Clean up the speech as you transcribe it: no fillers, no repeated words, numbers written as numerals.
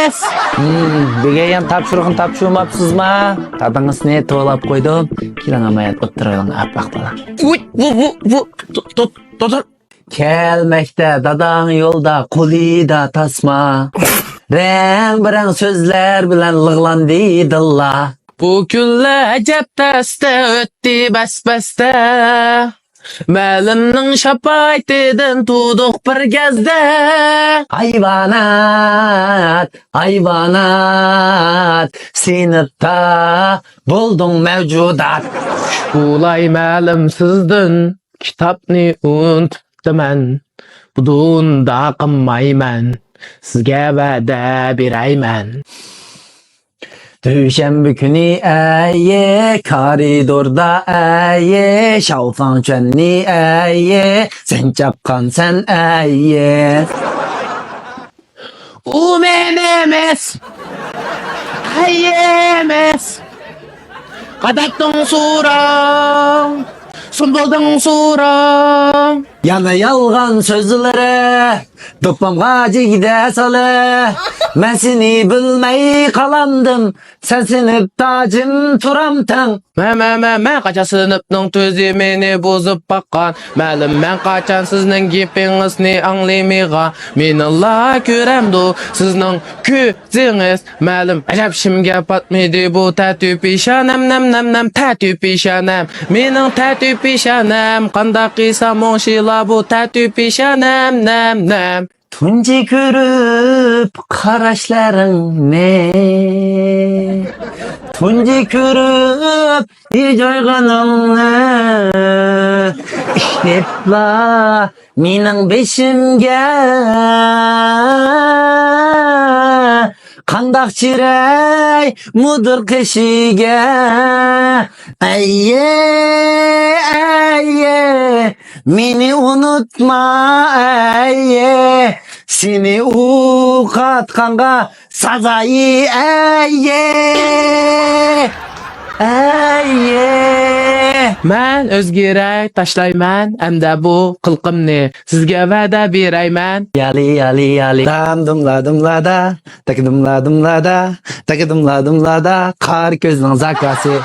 emes. Begeyem tapşırığın tapşırmapsız mı? Tadыңız ne tuvalap koydum? Kilan amayat ıttırılın apaktalar. Dur. Kelmekte dadağın yolda kulida tasma. Reng sözler bilen lığlandı dilla. Bu günler acep teste ötti besbeste. Məlimnin şapaytidən tuduq bir gəzdə. Hayvanat, sinipta buldun mevcudat. Bulay məlim sizdin, kitabni unutdu mən. Budunda qınmayman, sizgə vədə birəymən. Düşenbe günü eye, koridorda eye, şalfan çenni eye, sen çapkan sen eye. Emes, ay emes. Qadattın suram, sumbaldın suram. Yana yalgan sözlere, dıkmam gacı gide salı. Ben seni bilmeyi kalandım, sen sinip tacım turamtın. Mən qaça sınıpның төзі мені бозып баққан. Мәлім mən qaçan sizning gepingizni anglaymiga. Men Allah көрәмді sizning көзіңіз. Мәлім әжәп шимге patmaydi bu tәтü pişanam nam tәтü pişanam. Mening tәтü pişanam qandaq qisam oңшила bu tәтü pişanam nam. Tunci görüp karaşların ne? Tunci görüp ijoyganın ne? İşlepla minin beşimge kandak çirey mudur keşige. Ayye mini unutma ayye. Seni uqatqanға sazayı әйе. Mən özgərək taşlayman, əmdə bu qılqımni sizgə vədə birəyman. Yali Dam dumla dumla da, tak dumla dumla da, qar gözünün zakası.